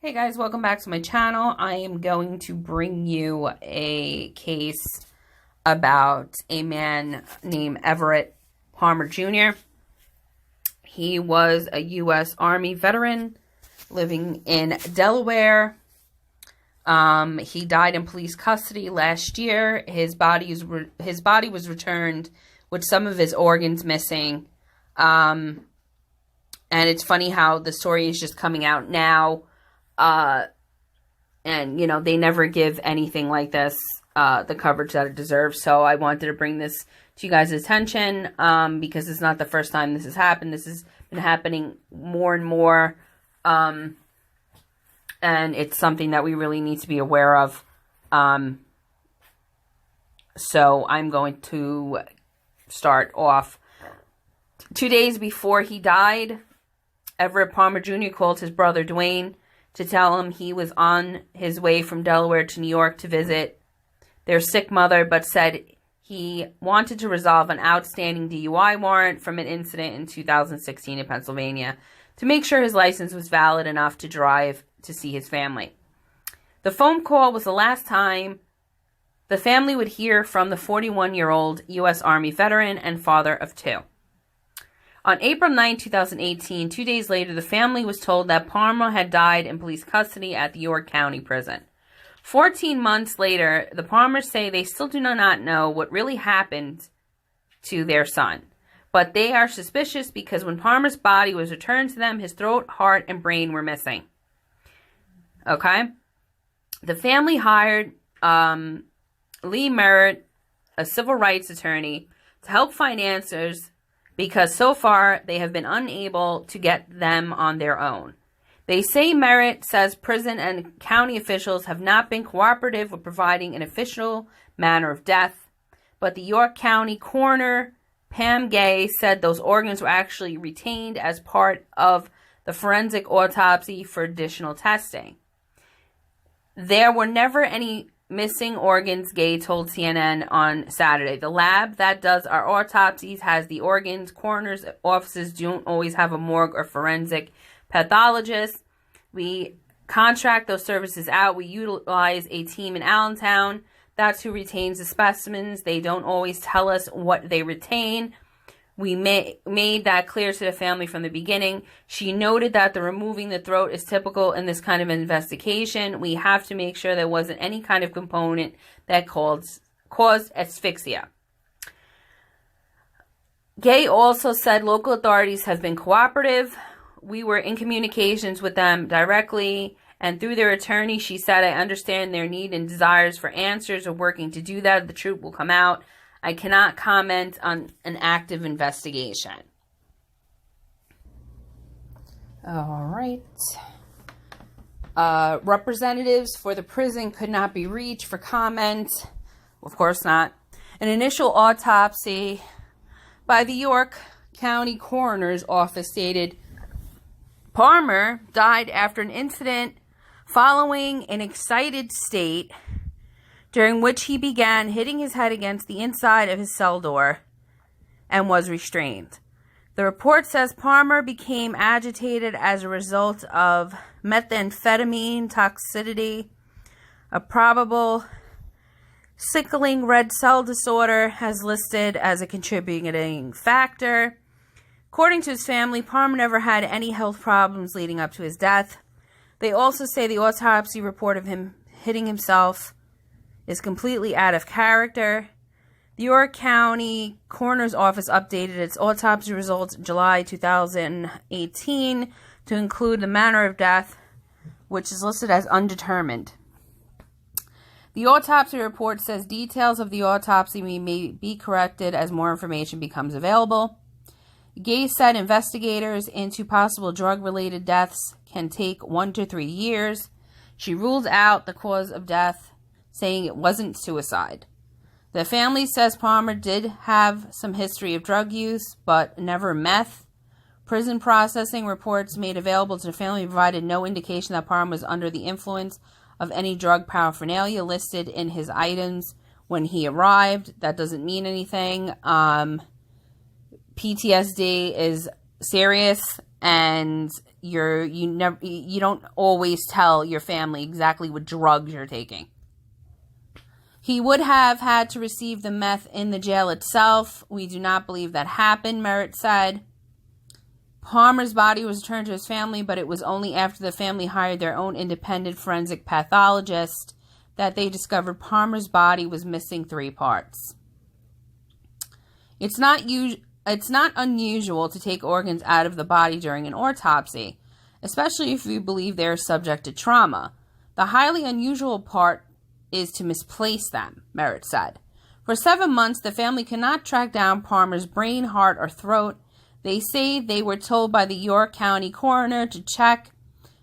Hey guys, welcome back to my channel. I am going to bring you a case about a man named Everett Palmer Jr. He was a U.S. Army veteran living in Delaware. He died in police custody last year. His body was returned with some of his organs missing. And it's funny how the story is just coming out now. And, you know, they never give anything like this, the coverage that it deserves. So I wanted to bring this to you guys' attention, because it's not the first time this has happened. This has been happening more and more. And it's something that we really need to be aware of. So I'm going to start off. 2 days before he died, Everett Palmer Jr. called his brother Dwayne to tell him he was on his way from Delaware to New York to visit their sick mother, but said he wanted to resolve an outstanding DUI warrant from an incident in 2016 in Pennsylvania to make sure his license was valid enough to drive to see his family. The phone call was the last time the family would hear from the 41-year-old U.S. Army veteran and father of two. On April 9, 2018, 2 days later, the family was told that Palmer had died in police custody at the York County Prison. 14 months later, the Palmers say they still do not know what really happened to their son. But they are suspicious because when Palmer's body was returned to them, his throat, heart, and brain were missing. Okay? The family hired Lee Merritt, a civil rights attorney, to help find answers, because so far they have been unable to get them on their own. They say Merritt says prison and county officials have not been cooperative with providing an official manner of death, but the York County coroner, Pam Gay, said those organs were actually retained as part of the forensic autopsy for additional testing. There were never any missing organs, Gay told CNN on Saturday. The lab that does our autopsies has the organs. Coroner's offices don't always have a morgue or forensic pathologist. We contract those services out. We utilize a team in Allentown. That's who retains the specimens. They don't always tell us what they retain. We made that clear to the family from the beginning. She noted that the removing the throat is typical in this kind of investigation. We have to make sure there wasn't any kind of component that caused asphyxia. Gay also said local authorities have been cooperative. We were in communications with them directly and through their attorney. She said, I understand their need and desires for answers. We're working to do that. The truth will come out. I cannot comment on an active investigation. All right. Representatives for the prison could not be reached for comment. Of course not. An initial autopsy by the York County Coroner's Office stated Palmer died after an incident following an excited state during which he began hitting his head against the inside of his cell door and was restrained. The report says Palmer became agitated as a result of methamphetamine toxicity, a probable sickling red cell disorder as listed as a contributing factor. According to his family, Palmer never had any health problems leading up to his death. They also say the autopsy report of him hitting himself is completely out of character. The York County Coroner's Office updated its autopsy results in July 2018 to include the manner of death, which is listed as undetermined. The autopsy report says details of the autopsy may be corrected as more information becomes available. Gay said investigators into possible drug-related deaths can take 1 to 3 years. She ruled out the cause of death, saying it wasn't suicide. The family says Palmer did have some history of drug use, but never meth. Prison processing reports made available to the family provided no indication that Palmer was under the influence of any drug paraphernalia listed in his items when he arrived. That doesn't mean anything. PTSD is serious, and you don't always tell your family exactly what drugs you're taking. He would have had to receive the meth in the jail itself. We do not believe that happened, Merritt said. Palmer's body was returned to his family, but it was only after the family hired their own independent forensic pathologist that they discovered Palmer's body was missing 3 parts. It's not unusual to take organs out of the body during an autopsy, especially if you believe they are subject to trauma. The highly unusual part is to misplace them, Merritt said. For 7 months, the family cannot track down Palmer's brain, heart, or throat. They say they were told by the York County coroner to check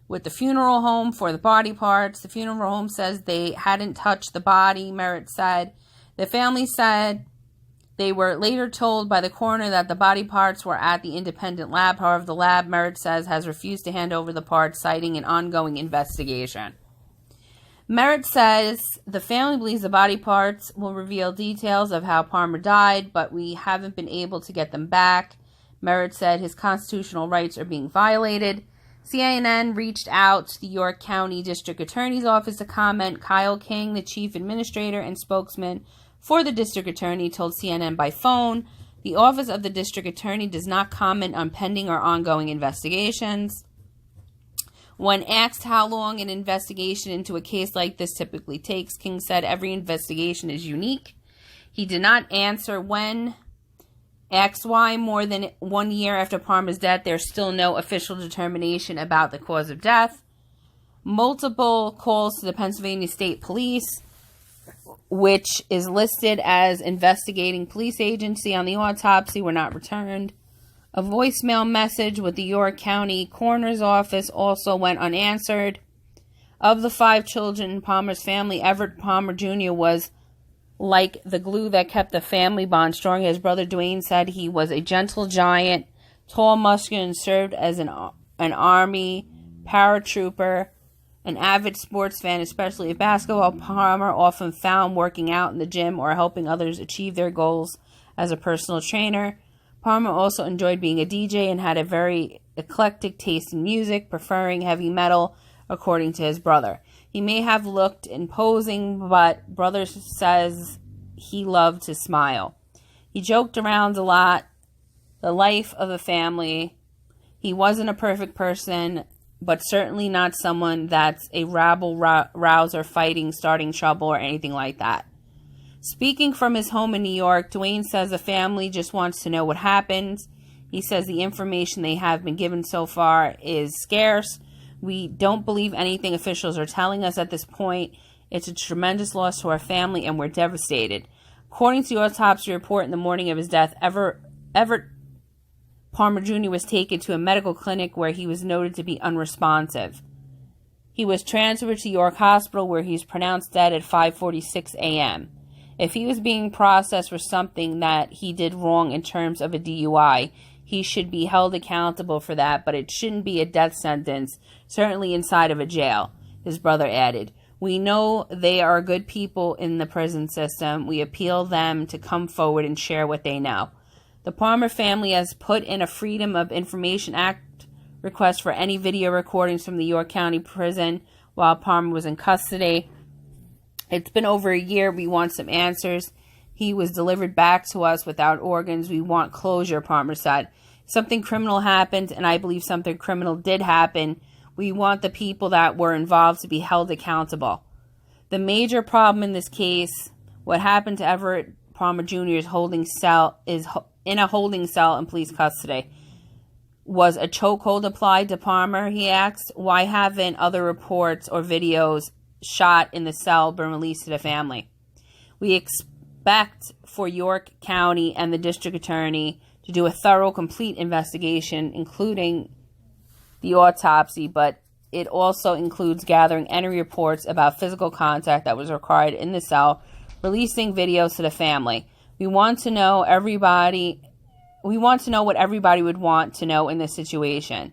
with the funeral home for the body parts. The funeral home says they hadn't touched the body, Merritt said. The family said they were later told by the coroner that the body parts were at the independent lab. However, the lab, Merritt says, has refused to hand over the parts, citing an ongoing investigation. Merritt says the family believes the body parts will reveal details of how Palmer died, but we haven't been able to get them back. Merritt said his constitutional rights are being violated. CNN reached out to the York County District Attorney's Office to comment. Kyle King, the chief administrator and spokesman for the district attorney, told CNN by phone, the office of the district attorney does not comment on pending or ongoing investigations. When asked how long an investigation into a case like this typically takes, King said every investigation is unique. He did not answer when. Asked why more than 1 year after Palmer's death, there's still no official determination about the cause of death. Multiple calls to the Pennsylvania State Police, which is listed as investigating police agency on the autopsy, were not returned. A voicemail message with the York County Coroner's Office also went unanswered. Of the 5 children in Palmer's family, Everett Palmer Jr. was like the glue that kept the family bond strong. His brother Dwayne said he was a gentle giant, tall, muscular, and served as an Army paratrooper, an avid sports fan, especially of basketball. Palmer often found working out in the gym or helping others achieve their goals as a personal trainer. Palmer also enjoyed being a DJ and had a very eclectic taste in music, preferring heavy metal, according to his brother. He may have looked imposing, but brother says he loved to smile. He joked around a lot, the life of a family. He wasn't a perfect person, but certainly not someone that's a rabble-rouser, fighting, starting trouble, or anything like that. Speaking from his home in New York, Dwayne says the family just wants to know what happened. He says the information they have been given so far is scarce. We don't believe anything officials are telling us at this point. It's a tremendous loss to our family, and we're devastated. According to the autopsy report, in the morning of his death, Everett Palmer Jr. was taken to a medical clinic where he was noted to be unresponsive. He was transferred to York Hospital, where he was pronounced dead at 5:46 a.m. If he was being processed for something that he did wrong in terms of a DUI, he should be held accountable for that, but it shouldn't be a death sentence, certainly inside of a jail, his brother added. We know they are good people in the prison system. We appeal them to come forward and share what they know. The Palmer family has put in a Freedom of Information Act request for any video recordings from the York County prison while Palmer was in custody. It's been over a year. We want some answers. He was delivered back to us without organs. We want closure, Palmer said. Something criminal happened, and I believe something criminal did happen. We want the people that were involved to be held accountable. The major problem in this case, what happened to Everett Palmer Jr. is in a holding cell in police custody. Was a chokehold applied to Palmer, he asked. Why haven't other reports or videos shot in the cell been released to the family? We expect for York County and the district attorney to do a thorough, complete investigation, including the autopsy, but it also includes gathering any reports about physical contact that was required in the cell, releasing videos to the family. We want to know what everybody would want to know in this situation,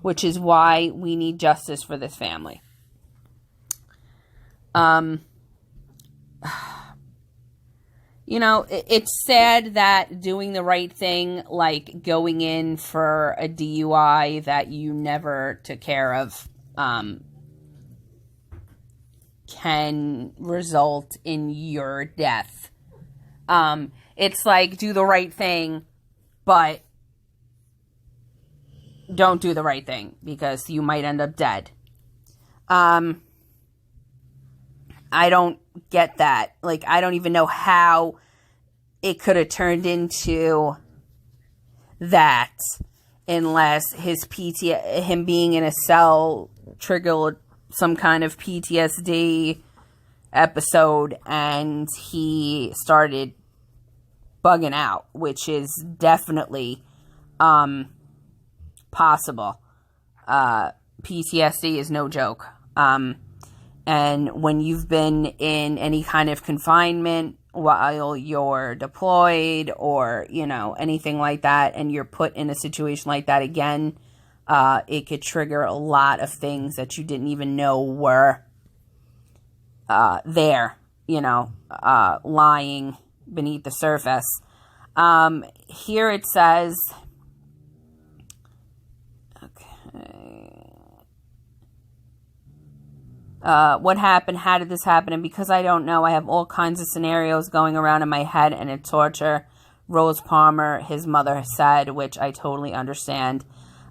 which is why we need justice for this family. it's sad that doing the right thing, like going in for a DUI that you never took care of, can result in your death. It's like, do the right thing, but don't do the right thing because you might end up dead. I don't get that. Like, I don't even know how it could have turned into that unless him being in a cell triggered some kind of PTSD episode and he started bugging out, which is definitely possible. PTSD is no joke. And when you've been in any kind of confinement while you're deployed or, anything like that, and you're put in a situation like that again, it could trigger a lot of things that you didn't even know were there, lying beneath the surface. Here it says, what happened? How did this happen? And because I don't know, I have all kinds of scenarios going around in my head and it's torture. Rose Palmer, his mother, said, which I totally understand.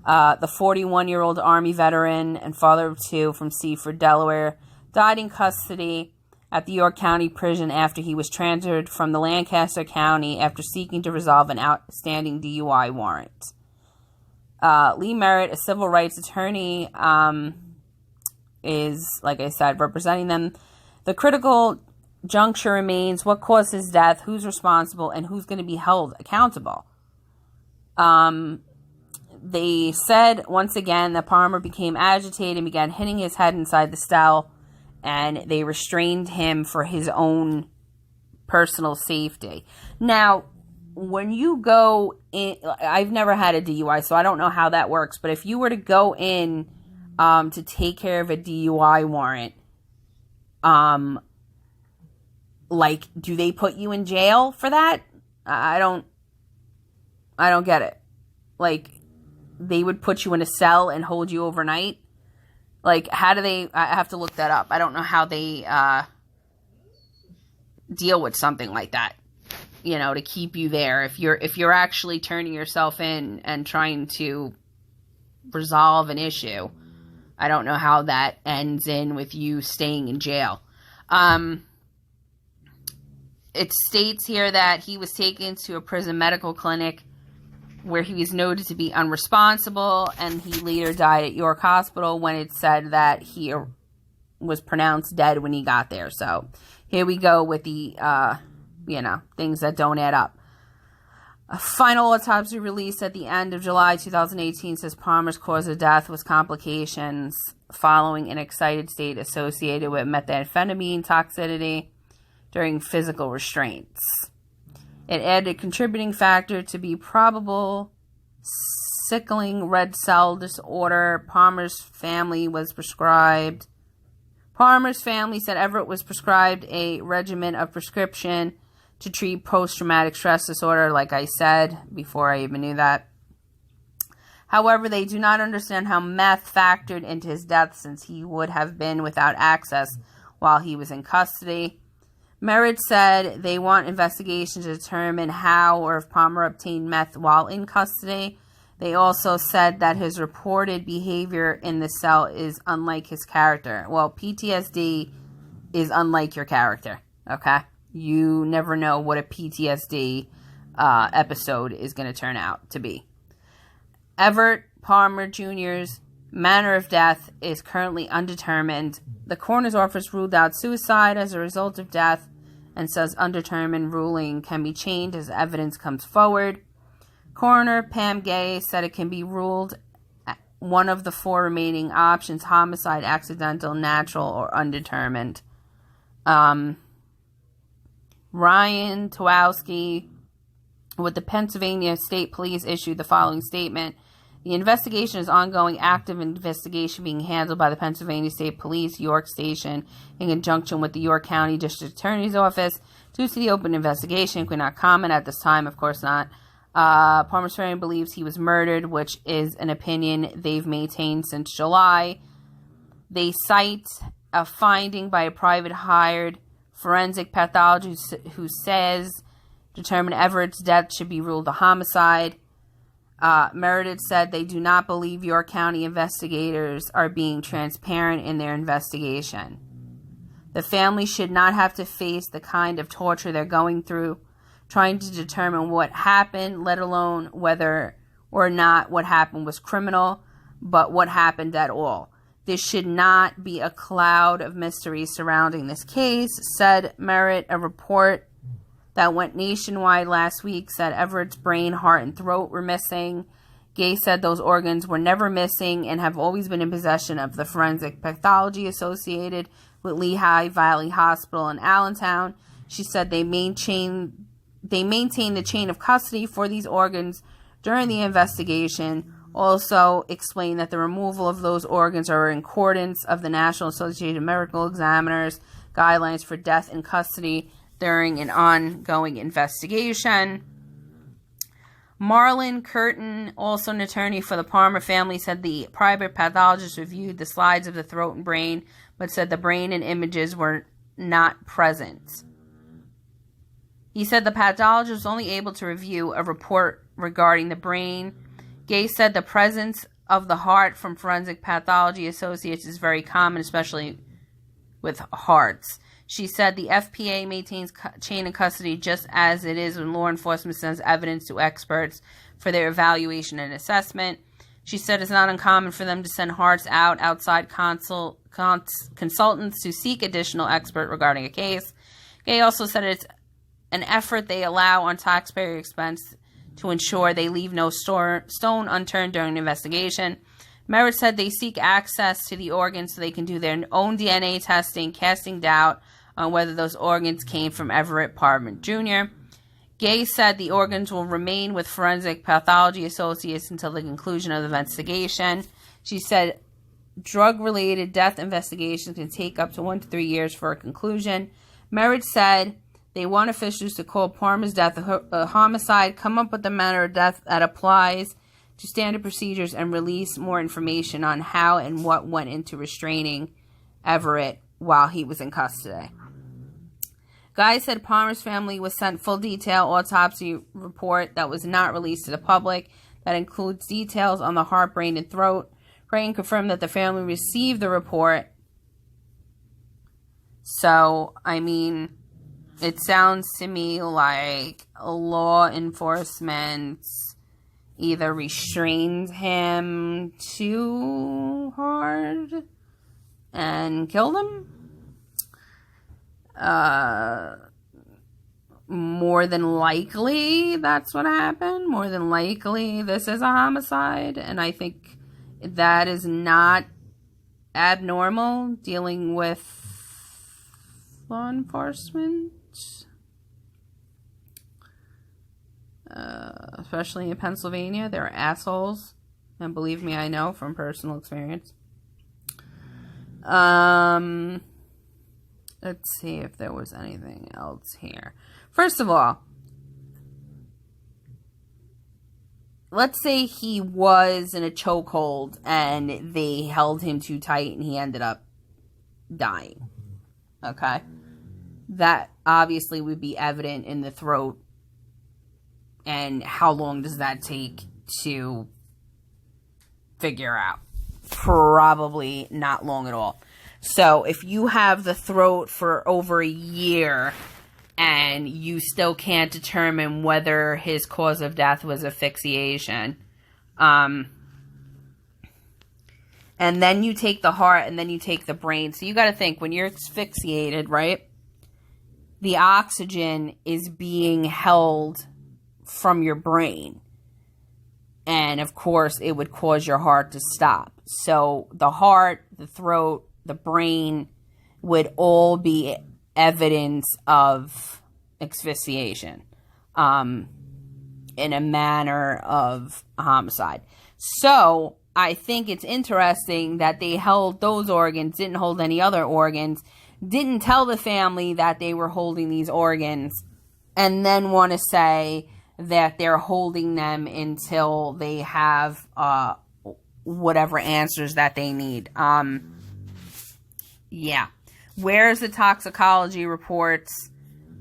The 41-year-old Army veteran and father of two from Seaford, Delaware, died in custody at the York County Prison after he was transferred from the Lancaster County after seeking to resolve an outstanding DUI warrant. Lee Merritt, a civil rights attorney, is, like I said, representing them. The critical juncture remains: what caused his death, who's responsible, and who's going to be held accountable. They said, once again, that Palmer became agitated and began hitting his head inside the cell, and they restrained him for his own personal safety. Now, when you go in, I've never had a DUI, so I don't know how that works, but if you were to go in to take care of a DUI warrant, like, do they put you in jail for that? I don't get it. Like, they would put you in a cell and hold you overnight? Like, how do they, I have to look that up. I don't know how they deal with something like that, to keep you there. If you're actually turning yourself in and trying to resolve an issue, I don't know how that ends in with you staying in jail. It states here that he was taken to a prison medical clinic where he was noted to be unresponsible, and he later died at York Hospital when it said that he was pronounced dead when he got there. So here we go with the, things that don't add up. A final autopsy released at the end of July 2018 says Palmer's cause of death was complications following an excited state associated with methamphetamine toxicity during physical restraints. It added a contributing factor to be probable sickling red cell disorder. Palmer's family said Everett was prescribed a regimen of prescription to treat post-traumatic stress disorder, like I said before I even knew that. However, they do not understand how meth factored into his death, since he would have been without access while he was in custody. Merritt said they want investigation to determine how or if Palmer obtained meth while in custody. They also said that his reported behavior in the cell is unlike his character. Well, PTSD is unlike your character, okay? You never know what a PTSD episode is going to turn out to be. Everett Palmer Jr.'s manner of death is currently undetermined. The coroner's office ruled out suicide as a result of death and says undetermined ruling can be changed as evidence comes forward. Coroner Pam Gay said it can be ruled one of the four remaining options: homicide, accidental, natural, or undetermined. Ryan Towalski with the Pennsylvania State Police issued the following statement: The investigation is ongoing, active investigation being handled by the Pennsylvania State Police, York Station, in conjunction with the York County District Attorney's Office. Due to the open investigation, could not comment at this time, of course not. Palmer's family believes he was murdered, which is an opinion they've maintained since July. They cite a finding by a private hired forensic pathologist who says determined Everett's death should be ruled a homicide. Meredith said they do not believe York County investigators are being transparent in their investigation. The family should not have to face the kind of torture they're going through, trying to determine what happened, let alone whether or not what happened was criminal, but what happened at all. There should not be a cloud of mystery surrounding this case, said Merritt. A report that went nationwide last week said Everett's brain, heart, and throat were missing. Gay said those organs were never missing and have always been in possession of the forensic pathology associated with Lehigh Valley Hospital in Allentown. She said they maintained the chain of custody for these organs during the investigation. Also explained that the removal of those organs are in accordance of the National Association of Medical Examiners guidelines for death in custody during an ongoing investigation. Marlon Curtin, also an attorney for the Palmer family, said the private pathologist reviewed the slides of the throat and brain, but said the brain and images were not present. He said the pathologist was only able to review a report regarding the brain. Gay said the presence of the heart from forensic pathology associates is very common, especially with hearts. She said the FPA maintains chain of custody just as it is when law enforcement sends evidence to experts for their evaluation and assessment. She said it's not uncommon for them to send hearts outside consultants to seek additional expert regarding a case. Gay also said it's an effort they allow on taxpayer expense to ensure they leave no stone unturned during the investigation. Merritt said they seek access to the organs so they can do their own DNA testing, casting doubt on whether those organs came from Everett Palmer Jr. Gay said the organs will remain with Forensic Pathology Associates until the conclusion of the investigation. She said drug-related death investigations can take up to 1 to 3 years for a conclusion. Merritt said they want officials to call Palmer's death a homicide, come up with the manner of death that applies to standard procedures, and release more information on how and what went into restraining Everett while he was in custody. Guy said Palmer's family was sent full detail autopsy report that was not released to the public. That includes details on the heart, brain, and throat. Crane confirmed that the family received the report. So, I mean, it sounds to me like law enforcement either restrained him too hard and killed him. More than likely, that's what happened. More than likely, this is a homicide. And I think that is not abnormal dealing with law enforcement. Especially in Pennsylvania. They're assholes. And believe me, I know from personal experience. Let's see if there was anything else here. First of all, let's say he was in a chokehold and they held him too tight and he ended up dying. Okay? That obviously would be evident in the throat. And how long does that take to figure out? Probably not long at all. So if you have the throat for over a year and you still can't determine whether his cause of death was asphyxiation, and then you take the heart and then you take the brain. So you got to think, when you're asphyxiated, right, the oxygen is being held from your brain. And of course, it would cause your heart to stop. So the heart, the throat, the brain would all be evidence of asphyxiation in a manner of a homicide. So I think it's interesting that they held those organs, didn't hold any other organs, didn't tell the family that they were holding these organs, and then want to say that they're holding them until they have whatever answers that they need. Yeah. Where's the toxicology reports?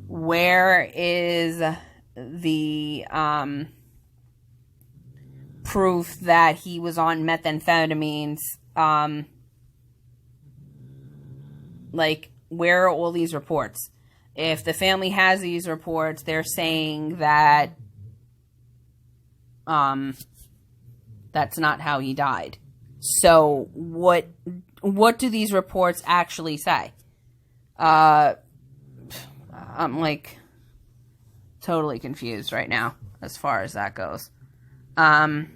Where is the proof that he was on methamphetamines? Like, where are all these reports? If the family has these reports, they're saying that that's not how he died. So what do these reports actually say? I'm like totally confused right now as far as that goes. But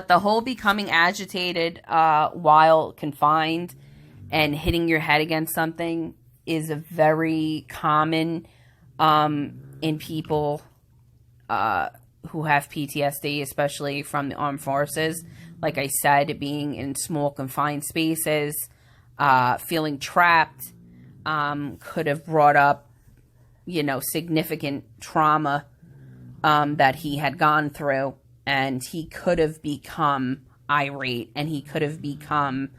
the whole becoming agitated while confined and hitting your head against something is a very common in people who have PTSD, especially from the armed forces. Like I said, being in small confined spaces, feeling trapped, could have brought up, significant trauma that he had gone through, and he could have become irate, and he could have become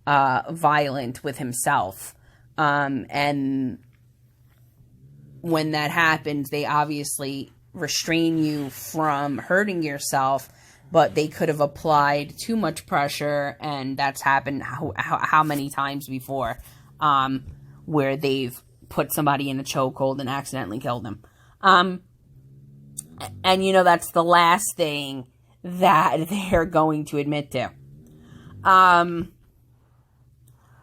violent with himself. And when that happens, they obviously restrain you from hurting yourself, but they could have applied too much pressure, and that's happened how many times before, where they've put somebody in a chokehold and accidentally killed them. And that's the last thing that they're going to admit to.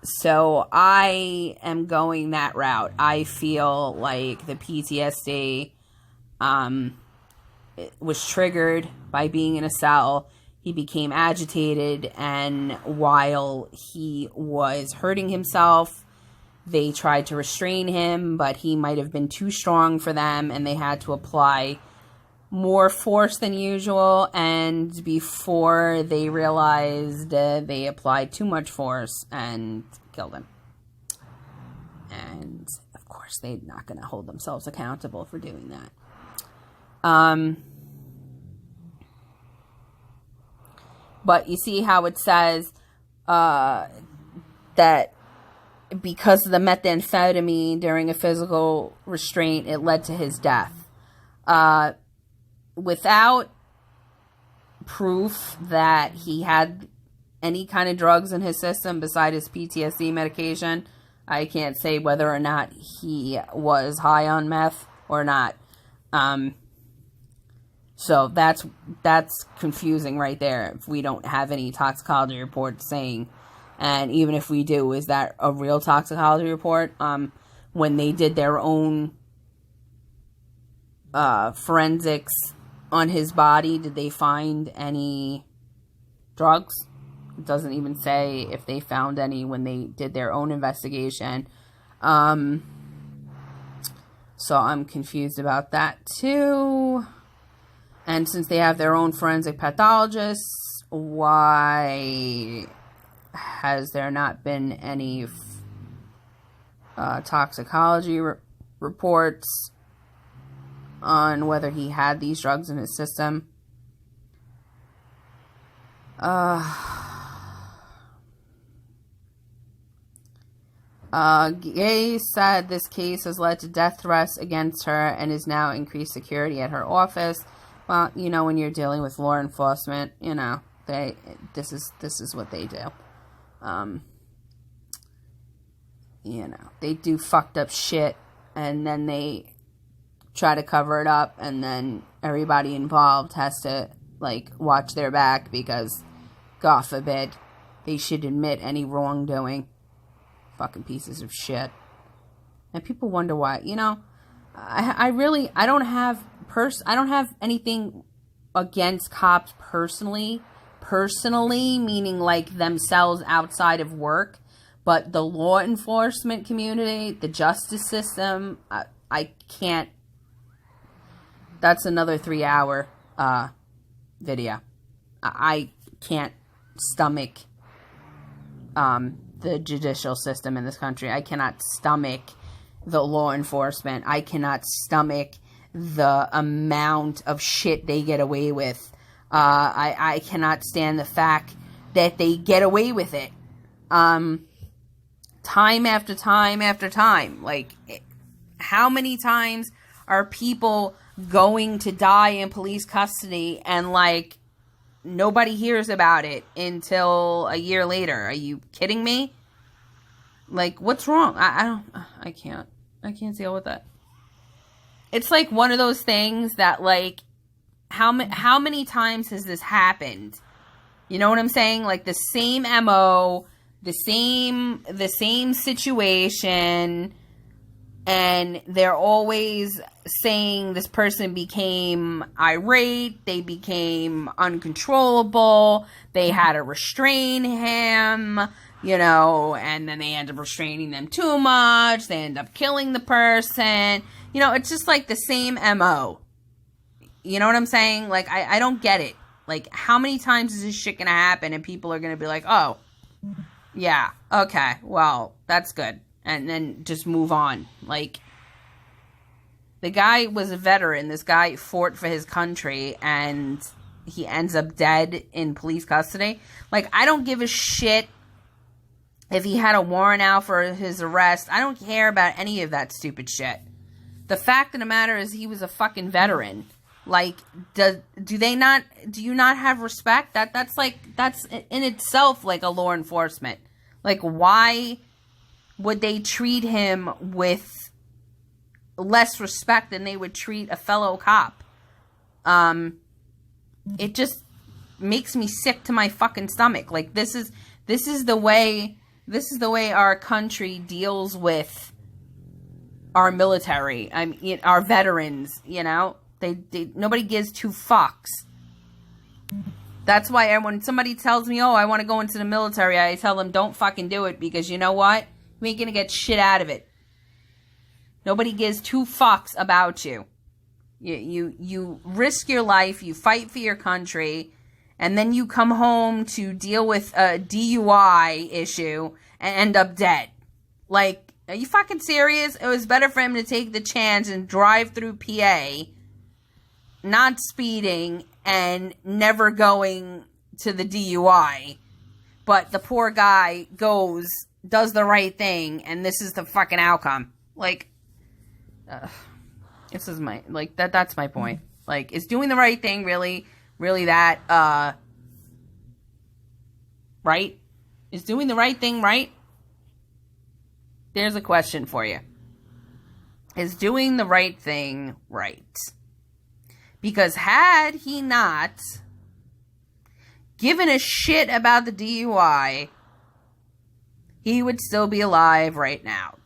So I am going that route. I feel like the PTSD was triggered by being in a cell. He became agitated, and while he was hurting himself, they tried to restrain him, but he might have been too strong for them, and they had to apply more force than usual, and before they realized, they applied too much force and killed him. And, of course, they're not going to hold themselves accountable for doing that. But you see how it says that because of the methamphetamine during a physical restraint, it led to his death. Without proof that he had any kind of drugs in his system beside his PTSD medication, I can't say whether or not he was high on meth or not. So that's confusing right there if we don't have any toxicology reports saying, and even if we do, is that a real toxicology report? When they did their own forensics on his body, did they find any drugs? It doesn't even say if they found any when they did their own investigation. So I'm confused about that too. And since they have their own forensic pathologists, why has there not been any toxicology reports on whether he had these drugs in his system? Gay said this case has led to death threats against her and is now increased security at her office. Well, when you're dealing with law enforcement, this is what they do. They do fucked up shit, and then they try to cover it up, and then everybody involved has to, watch their back because, God forbid, they should admit any wrongdoing. Fucking pieces of shit. And people wonder why, I don't have anything against cops personally, meaning like themselves outside of work, but the law enforcement community, the justice system, I can't. That's another 3-hour video. I can't stomach the judicial system in this country. I cannot stomach the law enforcement. I cannot stomach the amount of shit they get away with. I cannot stand the fact that they get away with it. Time after time after time. Like, how many times are people going to die in police custody and, like, nobody hears about it until a year later? Are you kidding me? Like, what's wrong? I can't deal with that. It's like one of those things that, like, how many times has this happened? You know what I'm saying? Like, the same MO, the same situation, and they're always saying this person became irate, they became uncontrollable, they had to restrain him, you know, and then they end up restraining them too much, they end up killing the person. You know, it's just like the same MO. You know what I'm saying? Like, I don't get it. Like, how many times is this shit gonna happen and people are gonna be like, oh, yeah, okay, well, that's good. And then just move on. Like, the guy was a veteran. This guy fought for his country, and he ends up dead in police custody. Like, I don't give a shit if he had a warrant out for his arrest. I don't care about any of that stupid shit. The fact of the matter is he was a fucking veteran. Like, do you not have respect? That's in itself like a law enforcement. Like, why would they treat him with less respect than they would treat a fellow cop? It just makes me sick to my fucking stomach. Like, this is the way our country deals with our military. I mean, our veterans, you know? They nobody gives two fucks. That's why when somebody tells me, oh, I want to go into the military, I tell them, don't fucking do it, because you know what? You ain't gonna get shit out of it. Nobody gives two fucks about you. You risk your life, you fight for your country, and then you come home to deal with a DUI issue and end up dead. Like, are you fucking serious? It was better for him to take the chance and drive through PA, not speeding, and never going to the DUI. But the poor guy does the right thing, and this is the fucking outcome. Like, this is that's my point. Like, is doing the right thing really that, right? Is doing the right thing right? There's a question for you. Is doing the right thing right? Because had he not given a shit about the DUI, he would still be alive right now.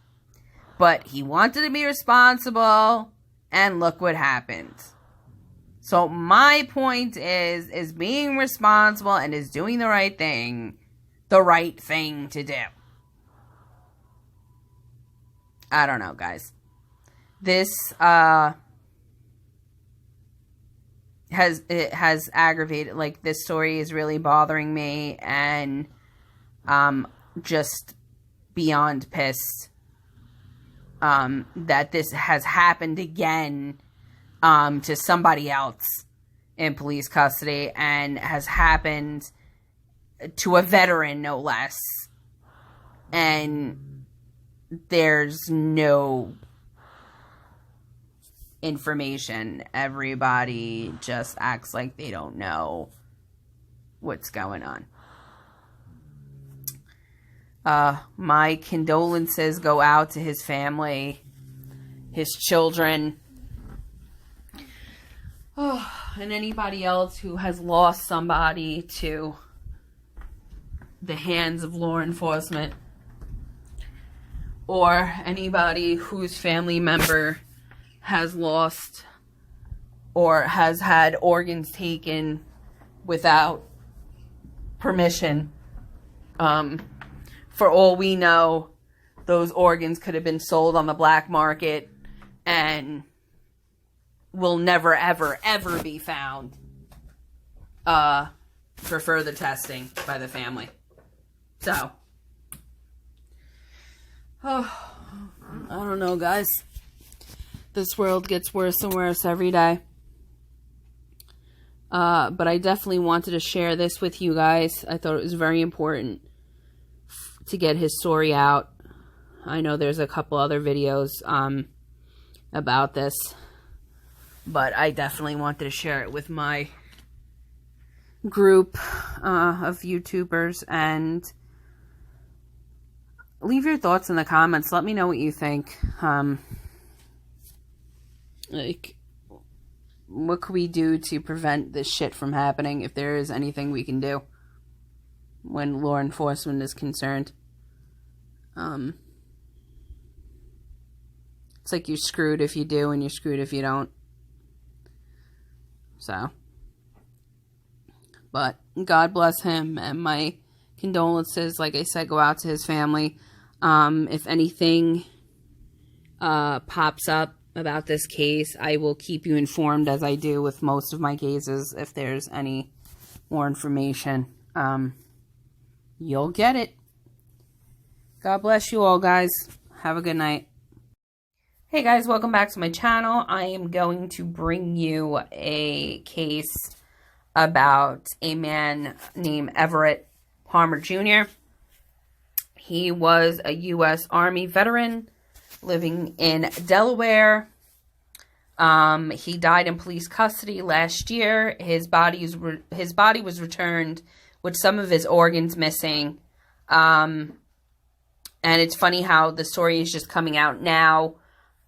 But he wanted to be responsible, and look what happened. So my point is being responsible and is doing the right thing to do. I don't know, guys. This, has aggravated, like, this story is really bothering me, and just beyond pissed that this has happened again to somebody else in police custody, and has happened to a veteran, no less, and there's no information. Everybody just acts like they don't know what's going on. My condolences go out to his family, his children, and anybody else who has lost somebody to the hands of law enforcement, or anybody whose family member has lost or has had organs taken without permission. For all we know, those organs could have been sold on the black market and will never, ever, ever be found. for further testing by the family. So, oh, I don't know, guys. This world gets worse and worse every day. But I definitely wanted to share this with you guys. I thought it was very important to get his story out. I know there's a couple other videos about this, but I definitely wanted to share it with my group of YouTubers. And leave your thoughts in the comments. Let me know what you think. Like, what can we do to prevent this shit from happening, if there is anything we can do when law enforcement is concerned? It's like you're screwed if you do and you're screwed if you don't. So, but God bless him, and my condolences, like I said, go out to his family. If anything pops up about this case, I will keep you informed, as I do with most of my cases. If there's any more information, you'll get it. God bless you all, guys. Have a good night. Hey guys, welcome back to my channel. I am going to bring you a case about a man named Everett Palmer Jr. He was a U.S. Army veteran living in Delaware. He died in police custody last year. His body was returned with some of his organs missing. And it's funny how the story is just coming out now.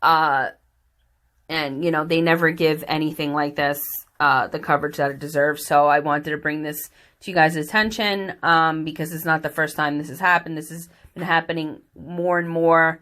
And, you know, they never give anything like this the coverage that it deserves. So I wanted to bring this to you guys' attention, because it's not the first time this has happened. This has been happening more and more.